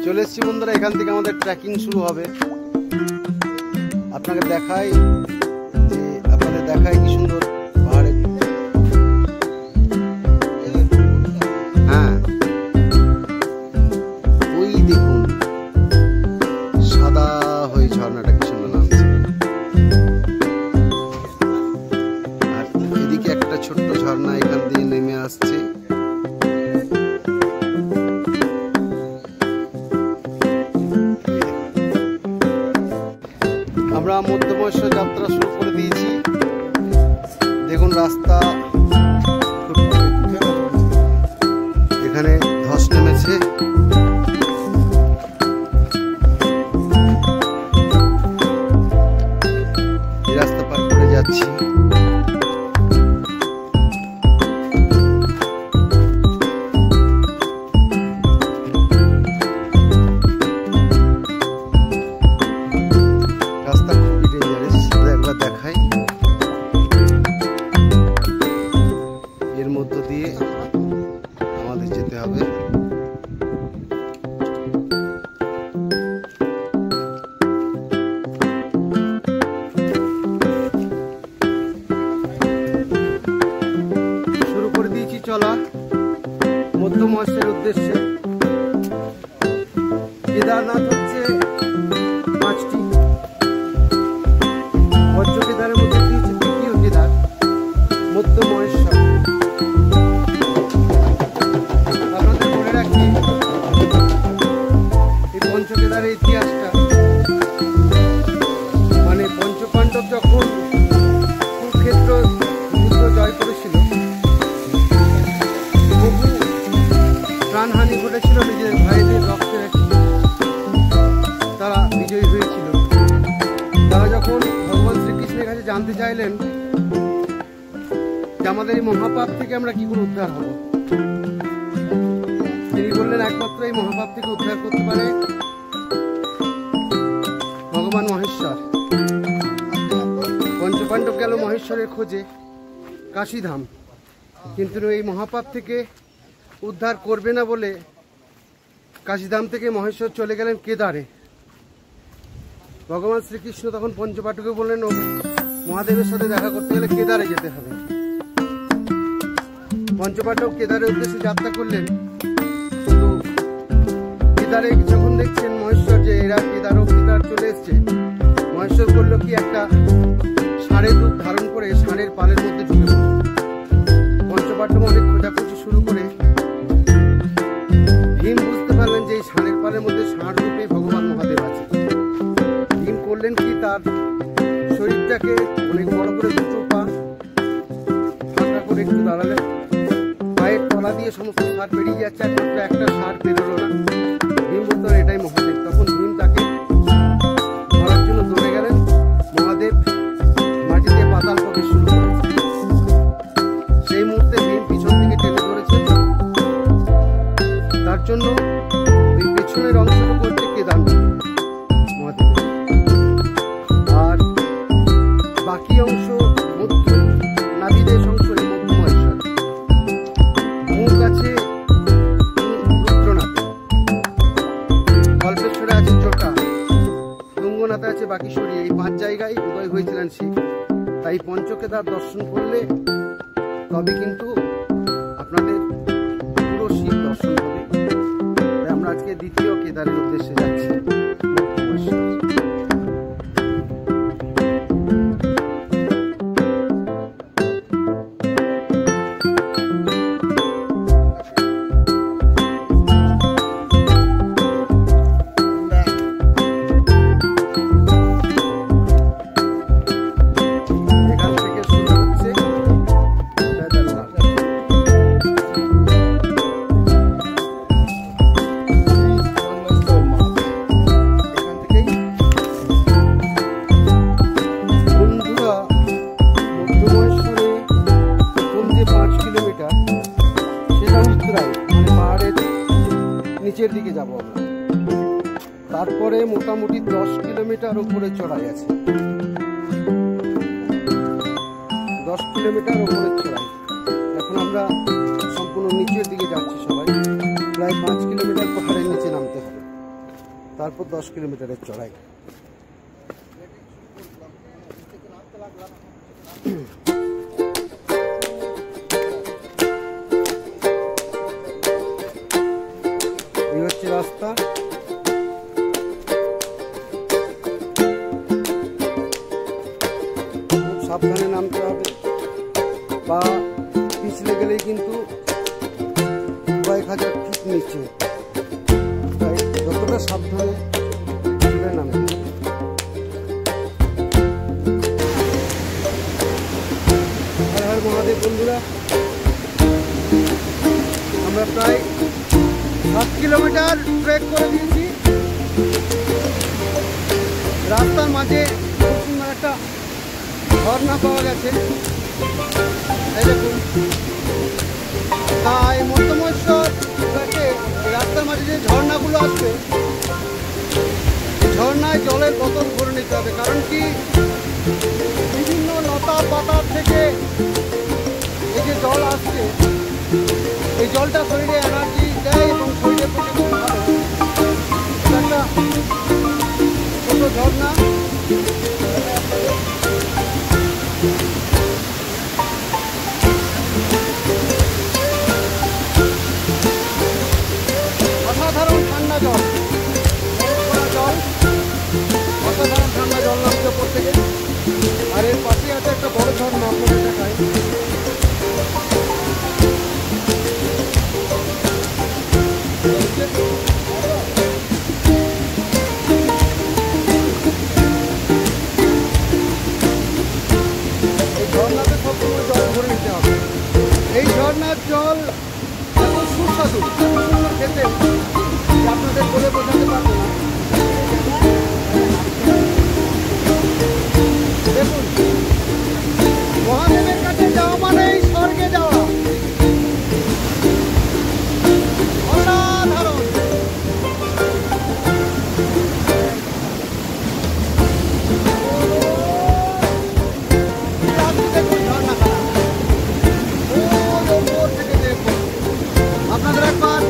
চলে এসেছি বন্ধুরা, এখান থেকে আমাদের ট্রেকিং শুরু হবে। আপনাদের দেখাই কি সুন্দর পাহাড়ে। হ্যাঁ, ওই দেখুন সাদা হয়ে ঝর্ণাটা কি সুন্দর নামছে। আর এদিকে একটা ছোট্ট ঝর্ণা এখান দিয়ে নেমে আসছে। আমরা মধ্যমহেশ্বর যাত্রা শুরু করে দিয়েছি। দেখুন রাস্তা, এখানে ধস নেমেছে। এই রাস্তা পার করে যাচ্ছি। এর মধ্য দিয়ে আমাদের যেতে হবে। শুরু করে দিয়েছি চলা মধ্যমহেশ্বরের উদ্দেশ্যে। কেদারনাথ হচ্ছে 5টি, পঞ্চকেদারের মধ্যে দ্বিতীয় কেদার মধ্যমহেশ্বর। আপনাদের মনে রাখি এই পঞ্চকেদারের ইতিহাসটা, মানে পঞ্চপাণ্ডব যখন কুরুক্ষেত্র যুদ্ধ জয় করেছিল, বহু প্রাণহানি ঘটেছিল, নিজের ভাইদের রক্তে তারা বিজয়ী হয়েছিল। তারা যখন ভগবান শ্রীকৃষ্ণের কাছে জানতে চাইলেন যে আমাদের এই মহাপাপ থেকে আমরা কি করে উদ্ধার হব, তিনি বললেন একমাত্র এই মহাপাপ থেকে উদ্ধার করতে পারে ভগবান মহেশ্বর। পঞ্চপাণ্ডব গেল মহেশ্বরের খোঁজে কাশীধাম, কিন্তু এই মহাপাপ থেকে উদ্ধার করবে না বলে কাশীধাম থেকে মহেশ্বর চলে গেলেন কেদারে। ভগবান শ্রীকৃষ্ণ তখন পঞ্চপাণ্ডবকে বললেন মহাদেবের সাথে দেখা করতে গেলে কেদারে যেতে হবে। পঞ্চপাণ্ডব কেদারের উদ্দেশ্যে যাত্রা করলেন, কিন্তু কেদারে যখন দেখছেন মহেশ্বর যে এরা কেদার চলে এসছে, মহেশ্বর করলো কি একটা ষাঁড়ের রূপ ধারণ করে ষাঁড়ের পালের মধ্যে ঢুকে পড়ল। পঞ্চপাণ্ডব অনেক খোঁজাখুঁজি শুরু করে ভীম বুঝতে পারলেন যে এই ষাঁড়ের পালের মধ্যে ষাঁড় রূপে ভগবান মহাদেব আছে। ভীম করলেন কি, তার শরীরটাকে অনেক বড় করে দুটো পা ফাঁকা করে একটু দাঁড়ালেন, পায়ের তলা দিয়ে সমস্ত সার বেরিয়ে যাচ্ছে, একমাত্র একটা সার বেরোলো না। ভীম বলতো এটাই মহাদেব। তখন ভীম তাকে ধরার জন্য দৌড়ে গেলেন। মহাদেব মাটিতে পাতাল প্রবেশ শুরু করেছে। সেই মুহূর্তে ভীম পিছন থেকে টেনে ধরেছে। তার জন্য এই পেছনের অংশটুকু হচ্ছে কেদারনাথ মহাদেব, আর বাকি অংশ মধ্য নাভিদেশ অংশ মধ্যমহেশ্বর। মুখ আছে রুদ্রনাথ, কল্পেশ্বরে আছে চোটা, তুঙ্গনাথে আছে বাকিশ্বরী। এই 5 জায়গায় উদয় হয়েছিলেন শিব। তাই পঞ্চকেদার দর্শন করলে তবে কিন্তু আপনাদের পুরো শিব দর্শন হবে। তাই আমরা আজকে দ্বিতীয় কেদারের উদ্দেশ্যে যাচ্ছি মধ্যমহেশ্বর। নিচের দিকে যাব আমরা। তারপরে মোটামুটি 10 কিলোমিটার উপরে চড়াই আছে, 10 কিলোমিটার উপরে চড়াই। এখন আমরা সম্পূর্ণ নিচের দিকে যাচ্ছি সবাই, প্রায় 5 কিলোমিটার পাহাড়ের নিচে নামতে হবে। তারপর 10 কিলোমিটারের চড়াই। এই হচ্ছে রাস্তা। খুব সাবধানে নামতে হবে, পা পিছলে গেলেই কিন্তু কয়েক হাজার ফিট নিচে, তাই যতটা সাবধানে নামতে হবে। হর হর মহাদেব বন্ধুরা, আমরা প্রায় 7 কিলোমিটার ট্রেক করে দিয়েছি। রাস্তার মাঝে খুব সুন্দর একটা ঝর্ণা পাওয়া গেছে, এই দেখুন। তাই মধ্যমশ্বর রাস্তার মাঝে যে ঝর্ণাগুলো আসবে, ঝর্ণায় জলের বোতল ভরে নিতে হবে, কারণ কি বিভিন্ন লতা পাতা থেকে এই যে জল আসছে, এই জলটা শরীরে এনার্জি দেয় এবং শরীরের প্রতি খুব ভালো। একটা ছোট ঝর্ণা, অসাধারণ ঠান্ডা জল, জল অসাধারণ ঠান্ডা জল নামছে ওপর থেকে। আর এর পাশে আছে একটা বড় ঝর্ণা, আপনাদের দেখায়। এই ঝর্ণাতে সবসময় জল ভরে নিতে হবে। এই ঝর্ণার জল এত সুস্বাদু, এত সুন্দর খেতে, আপনাদের বলে বোঝাতে পারবো না। দেখুন, মহাদেবের কাছে যাওয়া মানেই স্বর্গে যাওয়া। অসাধারণ। দেখুন ঝর্ণাখানা ওপর থেকে দেখুন, আপনাদের একবার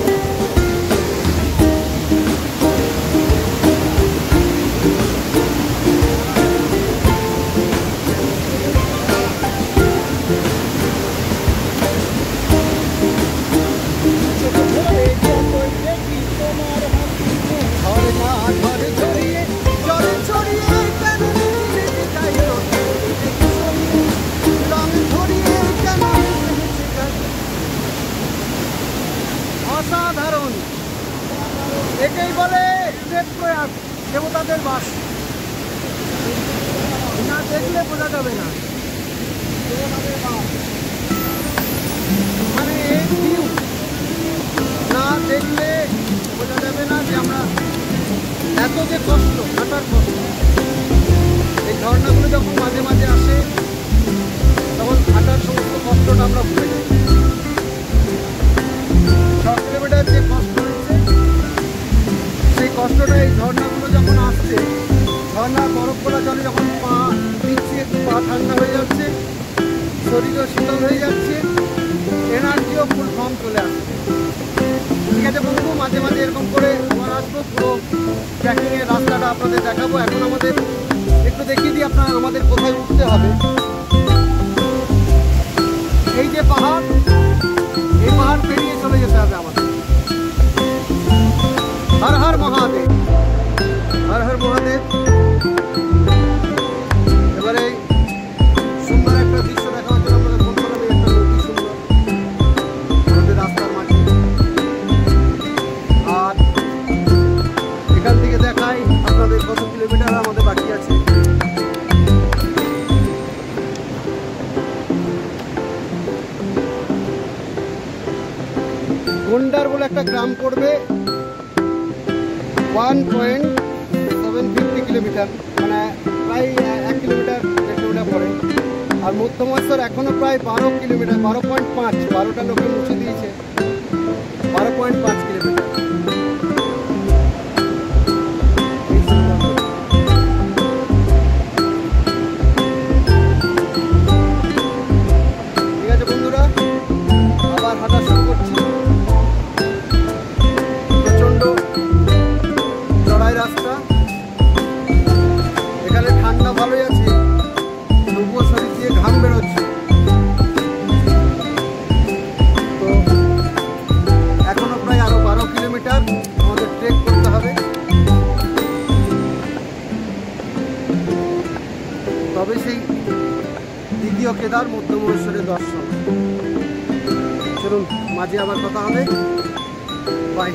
অসাধারণ। একেই বলে প্রয়াস, দেবতাদের বাস। না দেখলে বোঝা যাবে না, মানে এই ভিউ না দেখলে বোঝা যাবে না যে আমরা এত যে কষ্ট, হাঁটার কষ্ট। এই ঝর্ণাগুলো যখন মাঝে মাঝে আসে, তখন হাঁটার সমস্ত কষ্টটা আমরা ভুলে যাই। 6 কিলোমিটার যে কষ্ট হয়েছে, সেই কষ্টটা এই ঝর্ণাগুলো যখন আসছে, ঝর্ণার বরফ পড়া জলে যখন পা দিচ্ছি, একটু পা ঠান্ডা হয়ে যাচ্ছে, শরীরও শীতল হয়ে যাচ্ছে, এনার্জিও ফুল ফর্ম চলে আসছে। ঠিক আছে বন্ধু, মাঝে মাঝে এরকম করে আমার আসবো, পুরো ট্রেকিংয়ের রাস্তাটা আপনাদের দেখাবো। এখন আমাদের একটু দেখিয়ে দিই আপনার আমাদের কোথায় উঠতে হবে। এই যে পাহাড়, এই পাহাড় পেরিয়ে চলে যেতে হবে আমাদের। হর হর মহাদেব, হর হর মহাদেব। এবারে সুন্দর একটা দৃশ্য দেখা হচ্ছে আপনাদের। ফোন করলাম, একটা নদী সুন্দর আমাদের রাস্তার মাঝে। আর এখান থেকে দেখাই আপনাদের কত কিলোমিটার আমাদের বাকি আছে। গন্ডার বলে একটা গ্রাম পড়বে, 1.750 কিলোমিটার, মানে প্রায় 1 কিলোমিটার 1.5 কিলোমিটার পরে। আর মধ্যমশ্বর এখনো প্রায় 12 কিলোমিটার, 12.5, 12টা লোকে মুছে দিয়েছে, 12.5 কিলোমিটার। ঠিক আছে বন্ধুরা, আবার হাঁটা শুরু করছি। প্রচন্ড চড়াই মাঝে আবার কথা হবে। বাই।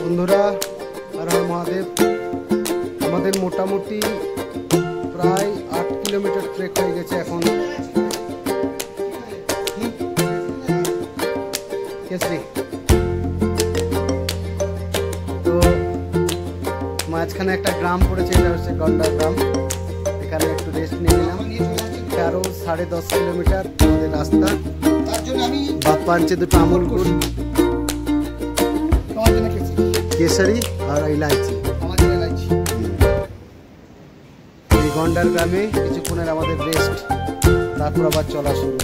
বন্ধুরা, হর হর মহাদেব। আমাদের মোটামুটি প্রায় 8 কিলোমিটার ট্রেক হয়ে গেছে এখন। তো মাঝখানে একটা গ্রাম পড়েছে, এটা হচ্ছে গন্ডার গ্রাম। এখানে একটু রেস্ট নিয়ে নিলাম। আরো 10.5 কিলোমিটার আমাদের রাস্তা। বাপ্পা আনছে দুটো আমুল গুড়, কেশরি আর ইলাইচি। এই গন্ডার গ্রামে কিছুক্ষণের আমাদের রেস্ট, তারপর আবার চলা শুরু।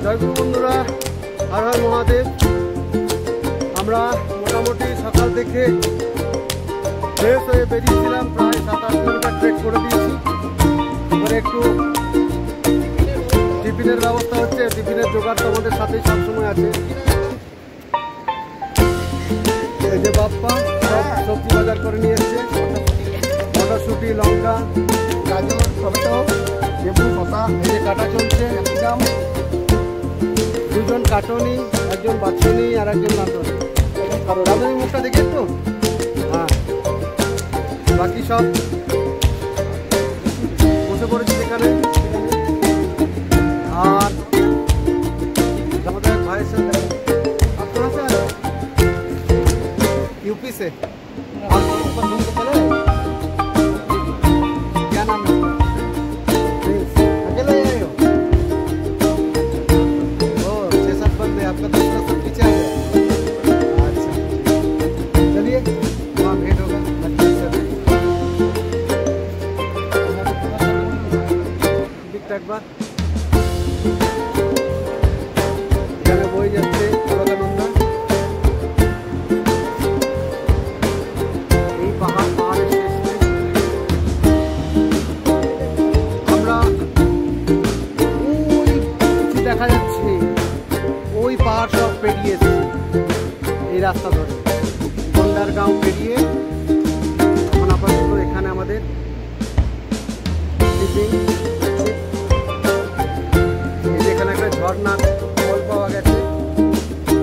জয়গুরু বন্ধুরা, হর হর মহাদেব। আমরা মোটামুটি সকাল থেকে ফ্রেশ হয়ে বেরিয়েছিলাম, প্রায় 7-8 কিলোমিটার ট্রেক করে দিয়েছি। এবারে একটু টিফিনের ব্যবস্থা হচ্ছে, টিফিনের জোগাড় তো আমাদের সাথেই সবসময় আছে। এই যে বাপ্পা সব সবজি বাজার করে নিয়ে এসছে, মটরশুঁটি, লঙ্কা, গাজর, টমেটো, লেবু, শসা। এই যে কাটা চলছে, একদম দুজন কাটনি, একজন বাছনি আর একজন রাঁধুনি। রাঁধুনির মুখটা দেখে একটু, হ্যাঁ, বাকি সব বসে পড়েছি এখানে। আর আমাদের ভাইয়ের সাথে আপনারা স্যার यूपी से, आप ऊपर घूम के चले, क्या नाम है? अकेले आए हो? ओ 6-7 बंदे, आपका दूसरा सब पीछे आ गया। अच्छा, चलिए वहाँ भेंट होगा। दिखता एक बार এখানে বই যাচ্ছে অলকানন্দা। এই পাহাড়ের শেষ নেই। আমরা ওই দেখা যাচ্ছে ওই পাহাড় সব পেরিয়ে এসেছি এই রাস্তা ধরে, গন্ডারগাঁও পেরিয়ে। এখন আপাতত এখানে আমাদের এখানে একটা ঝর্ণার জল পাওয়া গেছে,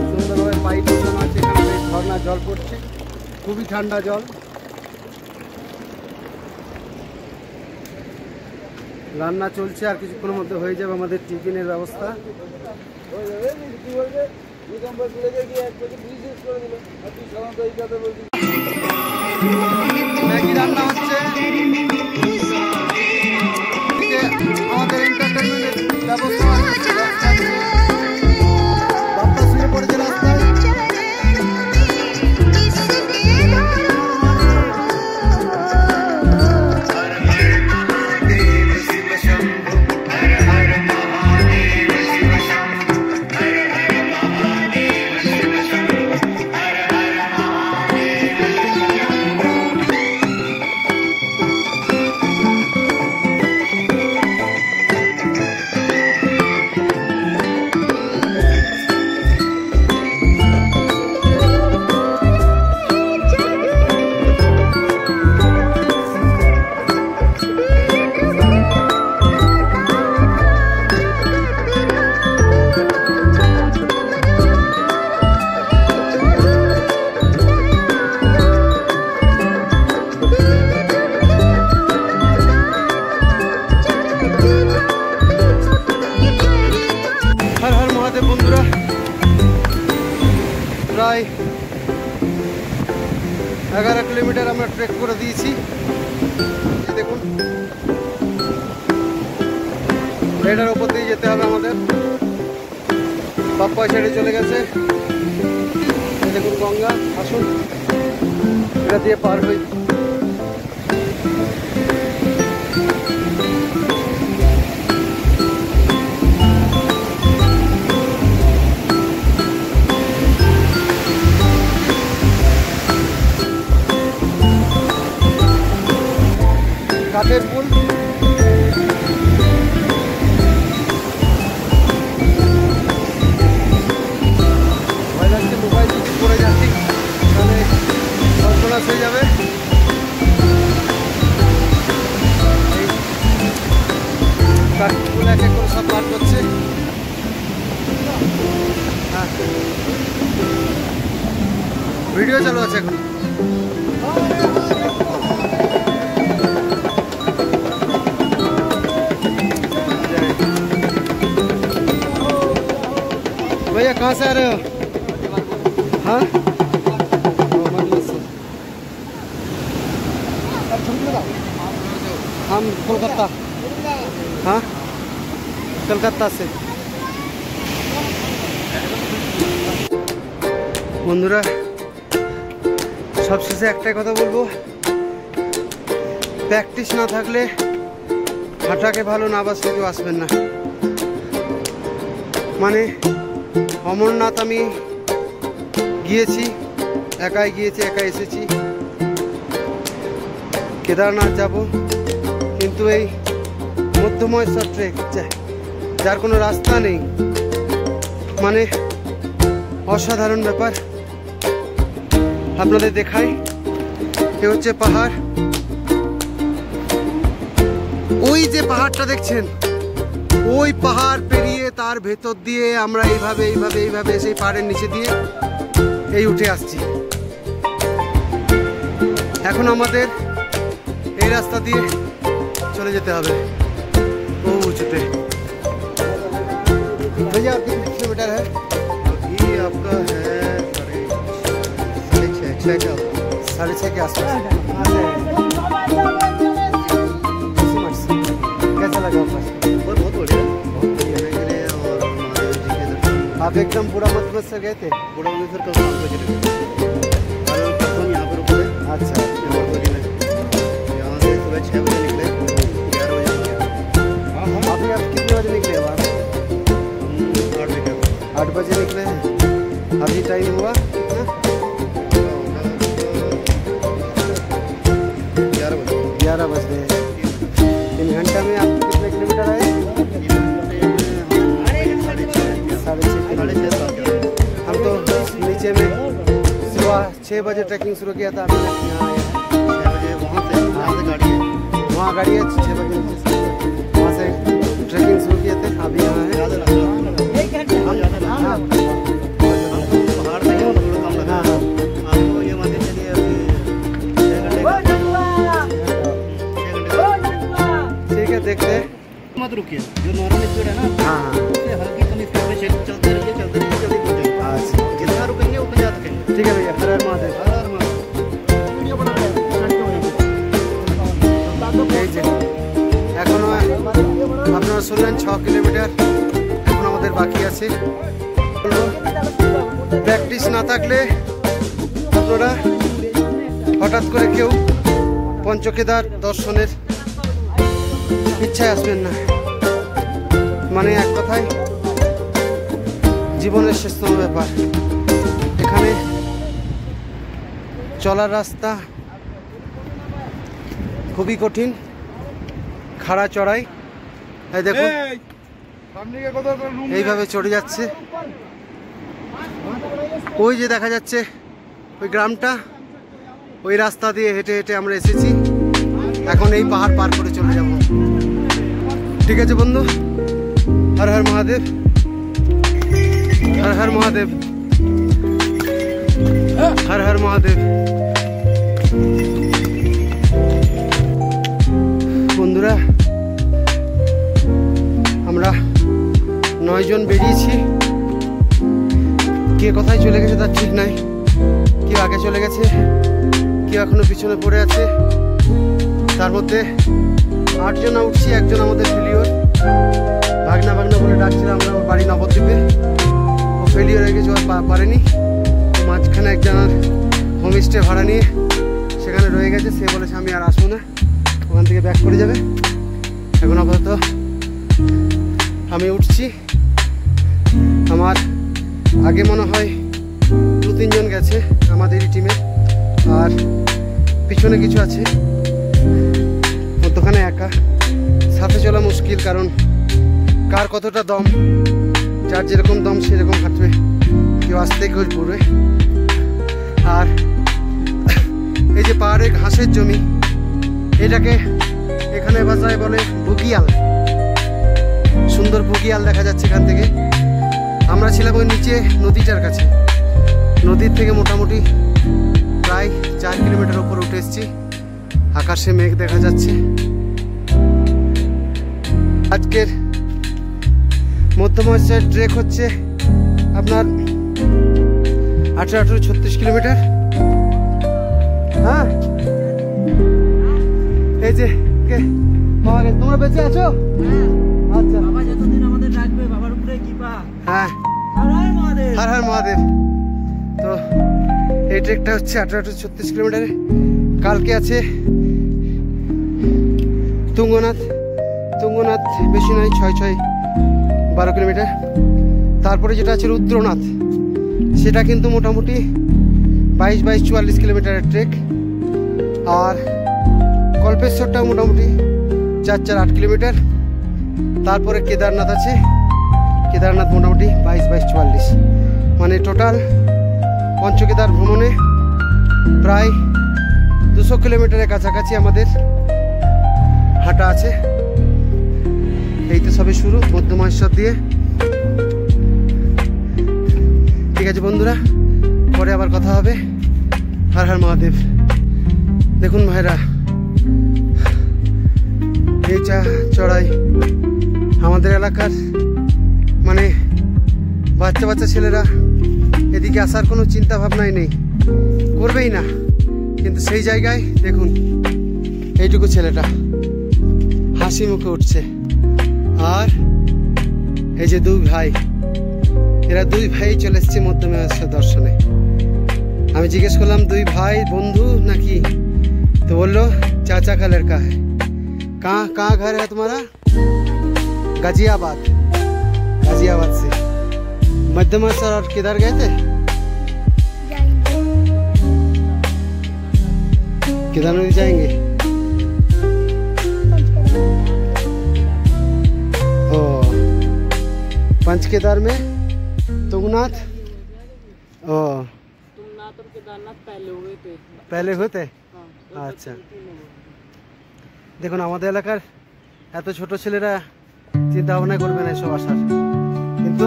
সুন্দরভাবে পাইপ বসানো আছে। এখানে ঝর্ণার জল পড়ছে, খুবই ঠান্ডা জল। রান্না চলছে, আর কিছুক্ষণের মধ্যে হয়ে যাবে আমাদের টিফিনের ব্যবস্থা। ম্যাগি রান্না হচ্ছে, আমাদের এন্টারটেনমেন্টের ব্যবস্থা আছে। বাপ্পা শুয়ে পড়েছে রাস্তায়। বন্ধুরা, প্রায় 11 কিলোমিটার আমরা ট্রেক করে দিয়েছি। দেখুন, এটার উপর দিয়ে যেতে হবে আমাদের। বাপ্পা সাইডে চলে গেছে। দেখুন গঙ্গা, আসুন এটা দিয়ে পার হই। ভিডিও চালু আছে এখন। भैया कहाँ से आ रहे हो? हाँ हम कोलकाता। हाँ कलकाता से। বন্ধুরা সবশেষে একটাই কথা বলবো, প্র্যাকটিস না থাকলে হাঁটাকে ভালো না বাসলে কেউ আসবেন না। মানে অমরনাথ আমি গিয়েছি, একাই গিয়েছি, একাই এসেছি। কেদারনাথ যাব, কিন্তু এই মধ্যমস্ত ট্রেক যার কোনো রাস্তা নেই, মানে অসাধারণ ব্যাপার। আপনাদের দেখাই, এ হচ্ছে পাহাড়। ওই যে পাহাড়টা দেখছেন, ওই পাহাড় পেরিয়ে তার ভেতর দিয়ে আমরা এইভাবে এইভাবে এইভাবে সেই পাহাড়ের নিচে দিয়ে এই উঠে আসছি। এখন আমাদের এই রাস্তা দিয়ে চলে যেতে হবে ও উঁচুতে। भैया आप कितने किलोमीटर है? अभी आपका है 6.5 के आसपास। कैसा लगा बहुत बढ़िया, और आप एकदम पूरा मत गए थे? पूरा सर कल शाम को चले गए, यहाँ पर रुके। अच्छा, यहाँ से सुबह 6 बजे निकले, 11 बजे अभी आप कितने बजे निकले? 8 बजे निकले हैं। अभी टाइम हुआ 11 बज गए। 3 घंटा में आप कितने किलोमीटर आए? 6.5। हम तो नीचे में सुबह 6 बजे ट्रैकिंग शुरू किया था, अभी यहाँ आए हैं 6 बजे। वहाँ से गाड़ी है, वहाँ गाड़ी है 6 बजे वहाँ से ट्रैकिंग शुरू किए थे, अभी यहाँ है। देखते हैं, मत रुकिए, जो नॉर्मल स्पीड है ना, हाँ उससे हल्की कम स्पीड में चलते रहिए, जल्दी पहुंचेंगे। अच्छा, जितना रुकेंगे उतना ज़्यादा रुकेंगे। ठीक है भैया, हर हर महादेव। हर हर महादेव। वीडियो बना रहे हैं এখনো আপনারা শুনলেন 6 কিলোমিটার এখন আমাদের বাকি আছে। প্র্যাকটিস না থাকলে আপনারা হঠাৎ করে কেউ পঞ্চকেদার দর্শনের ইচ্ছায় আসবেন না। মানে এক কথায় জীবনের শেষতম ব্যাপার। এখানে চলার রাস্তা খুবই কঠিন, খাড়া চড়াই। এই দেখুন এইভাবে চড়ে যাচ্ছে। ওই যে দেখা যাচ্ছে ওই গ্রামটা, ওই রাস্তা দিয়ে হেঁটে হেঁটে আমরা এসেছি। এখন এই পাহাড় পার করে চলে যাব। ঠিক আছে বন্ধু, হর হর মহাদেব, হর হর মহাদেব, হর হর মহাদেব। বন্ধুরা আমরা 9 জন বেরিয়েছি। কে কোথায় চলে গেছে তার ঠিক নাই। কেউ আগে চলে গেছে, কেউ এখনো পিছনে পড়ে আছে। তার মধ্যে 8 জন উঠছি, একজন আমাদের ফেলিওর, ভাগনা ভাগনা বলে ডাকছিলাম আমরা, ওর বাড়ি নবদ্বীপে। ও ফেলিওর হয়ে গেছে, পারেনি। মাঝখানে একজনের হোমস্টে ভাড়া নিয়ে সেখানে রয়ে গেছে। সে বলেছে আমি আর আসবো না, ওখান থেকে ব্যাক করে যাবে। এখন আপাতত আমি উঠছি। আমার আগে মনে হয় 2-3 জন গেছে আমাদেরই টিমে, আর পিছনে কিছু আছে। মধ্যখানে একা, সাথে চলা মুশকিল, কারণ কার কতটা দম, যার যেরকম দম সেরকম হাঁটবে, কেউ আসতে কেউ পড়বে। আর এই যে পাহাড়ে ঘাসের জমি, এটাকে এখানে ভাষায় বলে বগিয়াল। সুন্দর বগিয়াল দেখা যাচ্ছে এখান থেকে। আমরা ছিলাম ওই নিচে নদীটার কাছে, নদীর থেকে মোটামুটি প্রায় 4 কিলোমিটার উপর উঠে এসেছি। আকাশে মেঘ দেখা যাচ্ছে। আজকের মধ্যমাসের ট্রেক হচ্ছে আপনার 1836 কিলোমিটার। হ্যাঁ, এই যে তোমরা বেঁচে আছো? আচ্ছা, বাবা যতদিন আমাদের রাখবে বাবার উপরে কৃপা। হ্যাঁ, হর হর মহাদেব। তো এই ট্রেকটা হচ্ছে 1836 কিলোমিটারে। কালকে আছে তুঙ্গনাথ। তুঙ্গনাথ বেশি নয়, 6-6-12 কিলোমিটার। তারপরে যেটা আছে রুদ্রনাথ, সেটা কিন্তু মোটামুটি 22-44 কিলোমিটারের ট্রেক। আর কল্পেশ্বরটা মোটামুটি 4-8 কিলোমিটার। তারপরে কেদারনাথ আছে, কেদারনাথ মোটামুটি 22-44, মানে টোটাল পঞ্চকেদার ভ্রমণে প্রায় 200 কিলোমিটারের কাছাকাছি আমাদের হাঁটা আছে। এই তো সবে শুরু মধ্যমাসের দিয়ে। ঠিক আছে বন্ধুরা, পরে আবার কথা হবে। হর হর মহাদেব। দেখুন ভাইরা, এই চড়াই আমাদের এলাকার মানে বাচ্চা বাচ্চা ছেলেরা এদিকে আসার কোনো চিন্তা ভাবনাই নেই, করবেই না। কিন্তু সেই জায়গায় দেখুন এইটুকু ছেলেটা হাসি মুখে উঠছে। আর এই যে দুই ভাই, এরা দুই ভাই চলে এসছে মধ্যমাসের দর্শনে। আমি জিজ্ঞেস করলাম দুই ভাই বন্ধু नाकी? तो बोलो चाचा का लड़का है। कहाँ घर है तुम्हारा? गाजियाबाद। गाजियाबाद से मध्यमासर और किधर गए थे? किधर नहीं जाएंगे? ओ पंचकेदार में तुंगनाथ। ओ तुंगनाथ और केदारनाथ पहले हुए थे। আচ্ছা, দেখুন আমাদের এলাকার এত ছোট ছেলেরা চিন্তা ভাবনা করবে না এসব আসার, কিন্তু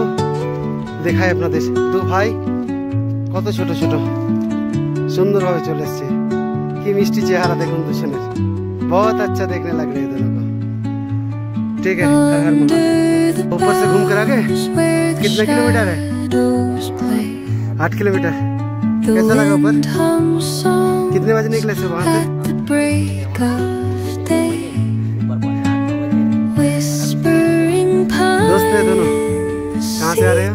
দেখাই আপনাদের দু ভাই কত ছোট ছোট সুন্দরভাবে চলে এসছে। কি মিষ্টি চেহারা দেখুন দুজনের, बहुत अच्छा देखने लग रहे हैं दोनों को। ठीक है, ऊपर से घूम कर आगे कितना किलोमीटर है? 8 किलोमीटर। कैसा लगा ऊपर? कितने बजे निकले से वहाँ से? दोस्त है दोनों। कहाँ से आ रहे हो?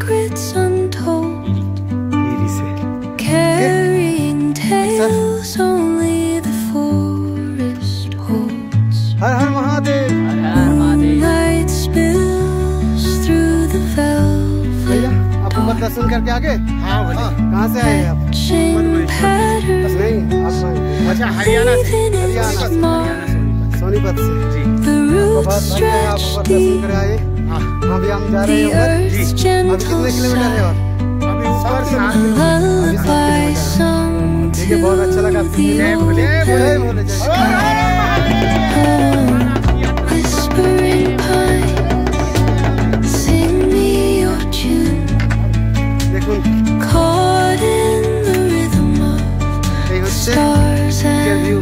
ईरी से। हर हर महादेव। भैया आपको बस दर्शन करके आगे? हाँ भैया। कहाँ से आए आप? नहीं, अच्छा हरियाणा से। सोनीपत से जी। आपको बहुत धन्यवाद, आपको बस दर्शन करे आए। अभी हम जा रहे हैं ऊपर। अभी कितने किलोमीटर है? और अभी ऊपर 7 किलोमीटर। ठीक है, बहुत अच्छा लगा। जय भोले जय भोले जय। দেখুন এই হচ্ছে ভিউ,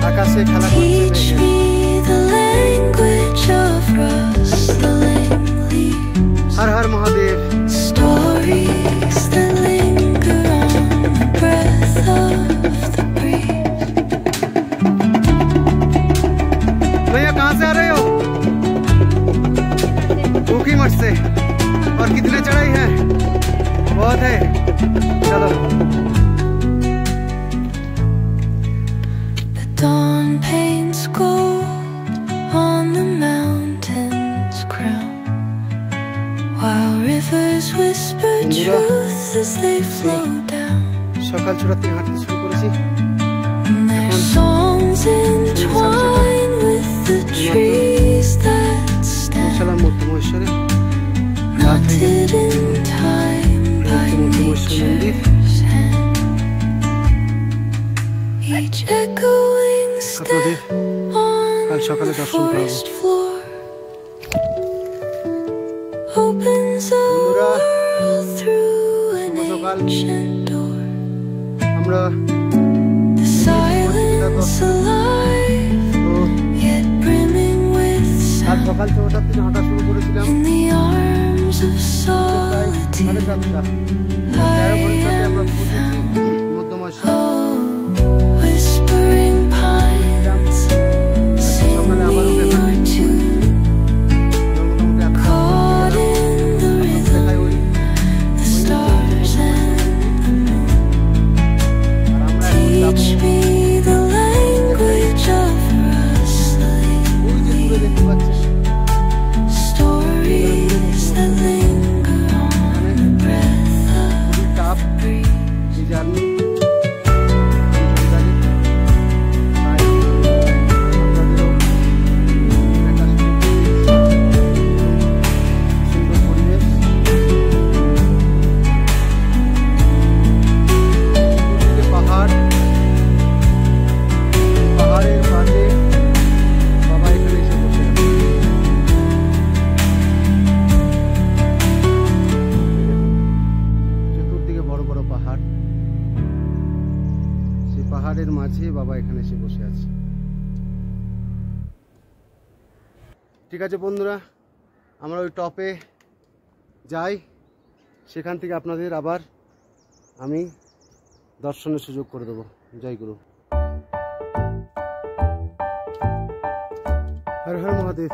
আকাশে খেলা করছে। हर हर महादेव। भैया कहाँ से आ रहे हो? ऊखीमठ से। और कितने चढ़ाई है? बहुत है। चलो। The dawn paints gold on the mountain's crown, while rivers whisper truth as they flow down. সকাল ছুটাতে হাঁটতে শুরু করেছি। Their songs entwine with the trees that stand, knotted in time by nature's hand. Each echoing step on the forest floor opens a world through an ancient door. আমরা আজ সকাল 6টার থেকে হাঁটা শুরু করেছিলাম, প্রায় 7:30। 13 ঘন্টাতে আমরা পৌঁছেছি মধ্যমশা। সকালে আবার পাহাড়ের মাঝে বাবা এখানে এসে বসে আছে। ঠিক আছে বন্ধুরা, আমরা ওই টপে যাই, সেখান থেকে আপনাদের আবার আমি দর্শনের সুযোগ করে দেবো। জয় গুরু, হর হর মহাদেব।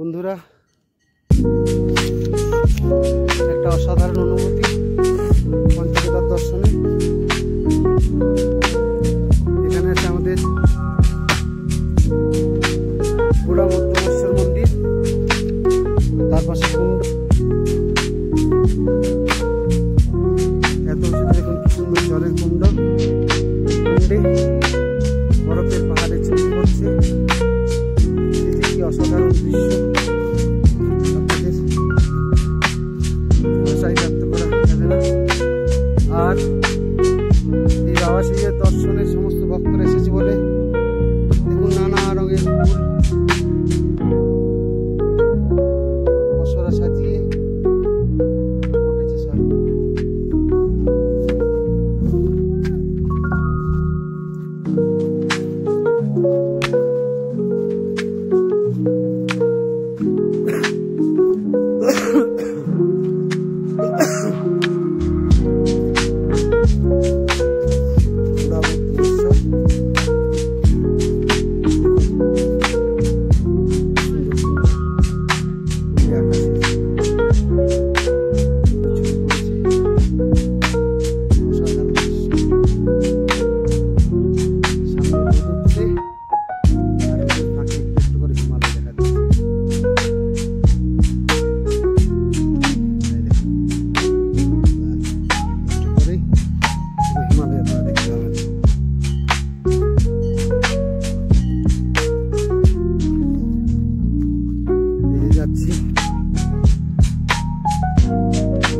বন্ধুরা, একটা অসাধারণ অনুভূতি পঞ্চকেদার দর্শনে। এখানে আছে আমাদের গোড়া মধ্যমেশ্বর মন্দির, তার পাশে কুণ্ড। এত উঁচুতে দেখুন কি সুন্দর জলের কুণ্ড, কুণ্ডে বরফের পাহাড়ে ছবি পড়ছে। কি অসাধারণ দৃশ্য, ভাষায় ব্যক্ত করা যাবে না। আর এই বাবাশিয়ের দর্শনে সমস্ত ভক্তরা এসেছে বলে দেখুন নানা রঙের ফুল পশরা সাজিয়ে উঠেছে সব।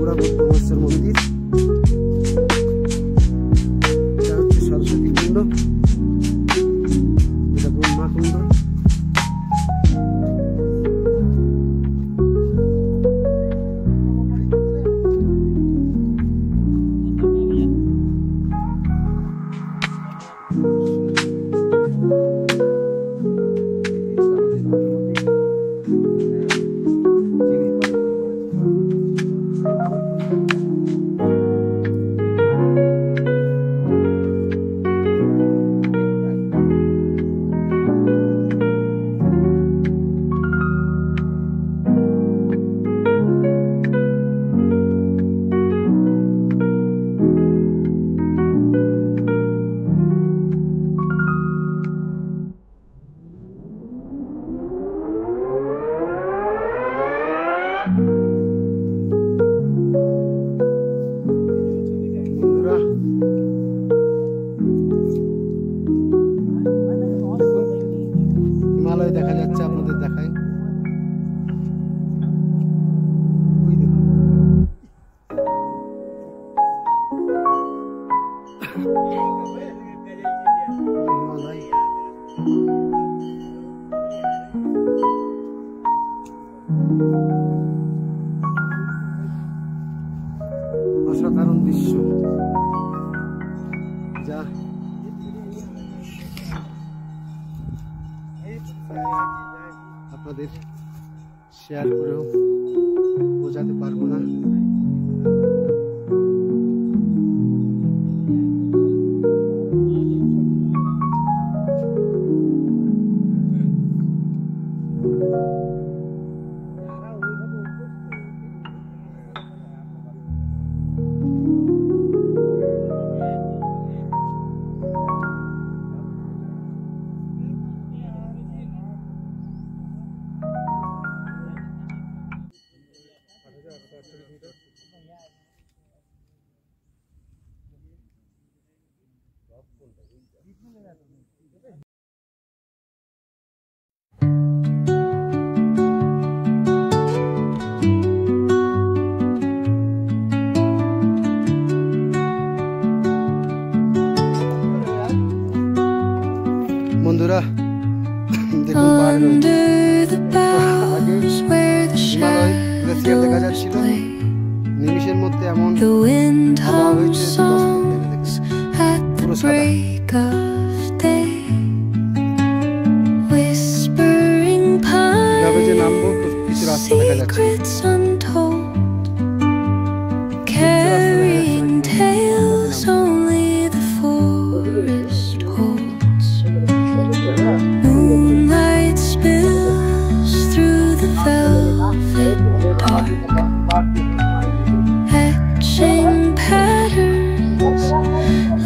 বন্ধুরা বৌদ্ধ মহেশ্বর মন্দির। এটা হচ্ছে সরস্বতী কুণ্ড, এটা ব্রহ্মা কুণ্ড। হিমালয় দেখা যাচ্ছে, আপনাদের দেখাই। অসাধারণ দৃশ্য যা আপনাদের শেয়ার করেও বোঝাতে পারবো না। বন্ধুরা দেখুন হিমালয় গ্লেসিয়ার দেখা যাচ্ছিল, নিমিষের মধ্যে এমন হাওয়া হয়েছে পুরো সাদা। কিভাবে যে নামবো কিছু রাস্তা দেখা যাচ্ছে। Etching patterns,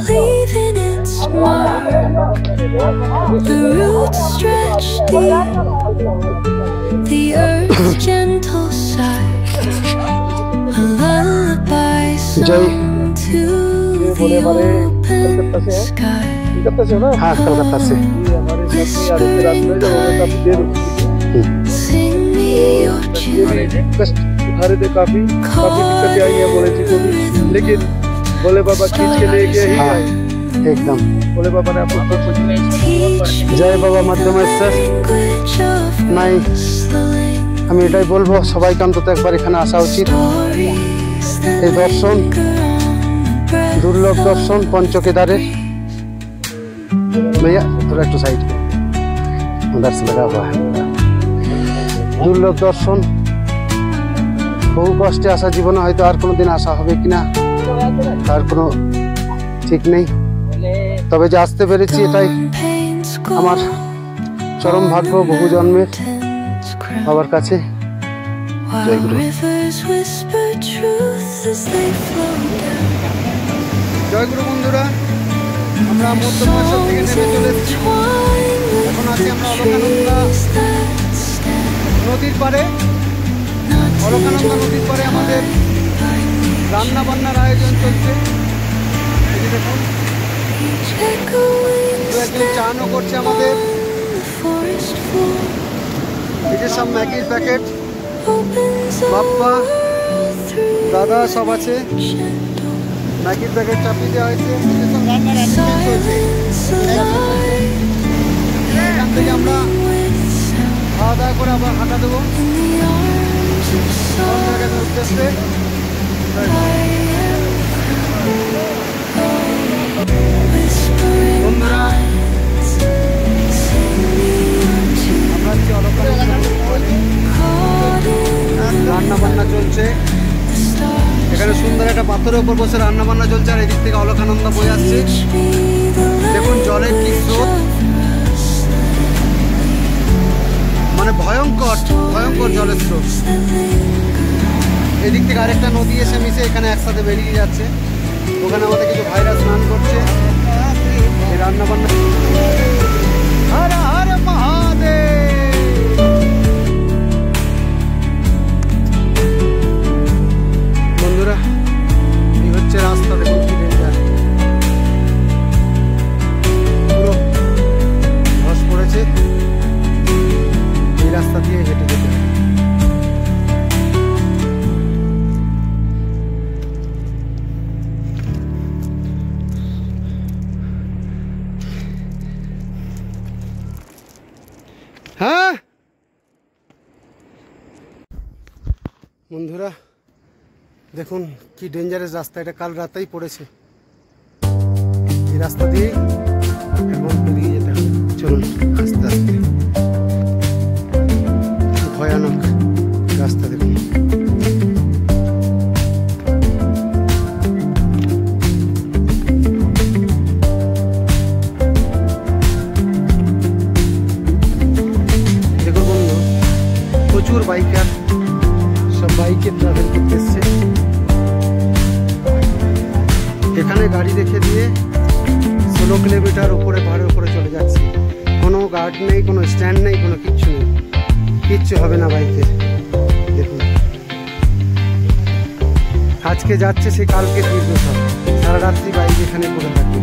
leaving its mark. The roots stretch deep, the earth's gentle sigh, a lullaby sung to the open sky. Whispering pines, sing me your tune. घर पे काफी दिक्कतें आई हैं बोले थी कभी, लेकिन बोले बाबा खींच के ले गए ही आए एकदम। बोले बाबा ने आपको জয় বাবা মধ্যমেশ্বর। নাই আমি এটাই বলবো, সবাইকে অন্তত একবার এখানে আসা উচিত। এই দর্শন, দুর্লভ দর্শন पंचकेदारेर। भैया थोड़ा একটু साइड उधर से लगा हुआ है। দুর্লভ দর্শন, বহু কষ্টে আসা, জীবনে হয়তো আর কোনোদিন আসা হবে কিনা তার কোনো ঠিক নেই, তবে যে আসতে পেরেছি এটাই আমার চরম ভাগ্য বহু জন্মের। বাবার কাছে জয়গুরু। জয়গুরু বন্ধুরা, আমরা মধ্যমেশ্বর থেকে নেমে চলে এসেছি। এখন আছি আমরা অলকানন্দা নদীর পাড়ে। অলকানন্দা নদীর পাড়ে আমাদের রান্না বান্নার আয়োজন চলছে। এই দেখুন, একজন চানও করছে আমাদের। এই যে সব ম্যাগির প্যাকেট, বাপ্পা দাদা সব আছে, ম্যাগির প্যাকেট চাপিয়ে দেওয়া হয়েছে, সব রান্নার অ্যারেঞ্জমেন্ট হয়েছে। এখান থেকে আমরা খাওয়া দাওয়া করে আবার হাঁটা দেবো উদ্দেশ্যে। বন্ধুরা রান্না বান্না চলছে এখানে, সুন্দর একটা পাথরের উপর বসে রান্না বান্না চলছে, আর এদিক থেকে অলকানন্দা বয়ে আসছে। দেখুন জলের কি স্রোত, মানে ভয়ঙ্কর ভয়ঙ্কর জলের স্রোত। এদিক থেকে আরেকটা নদী এসে মিশে এখানে একসাথে বেরিয়ে যাচ্ছে। ওখানে আমাদের কিছু ভাইরা স্নান করছে। এই রান্না বান্না হর হর মহাদেব। বন্ধুরা এই হচ্ছে রাস্তা, দেখুন কি ডেঞ্জার, পুরো ধস পড়েছে। এই রাস্তা দিয়ে হেঁটে যেতে হবে। হ্যাঁ বন্ধুরা দেখুন কি ডেঞ্জারাস রাস্তা, এটা কাল রাতেই পড়েছে। এই রাস্তা দিয়ে এখন বেরিয়ে যেতে হবে। চলুন আস্তে আস্তে, ভয়ানক রাস্তা দেখুন। দেখুন বন্ধু, প্রচুর বাইকার, সব বাইকে ট্রাভেল করতে এসছে। এখানে গাড়ি রেখে দিয়ে 16 কিলোমিটার উপরে পাহাড়ের উপরে চলে যাচ্ছে। কোনো গার্ড নেই, কোনো স্ট্যান্ড নেই, কোনো কিচ্ছু নেই, কিচ্ছু হবে না বাইকে। দেখুন আজকে যাচ্ছে, সে কালকে ফিরবে, সব সারা রাত্রি বাইক এখানে করে থাকবে।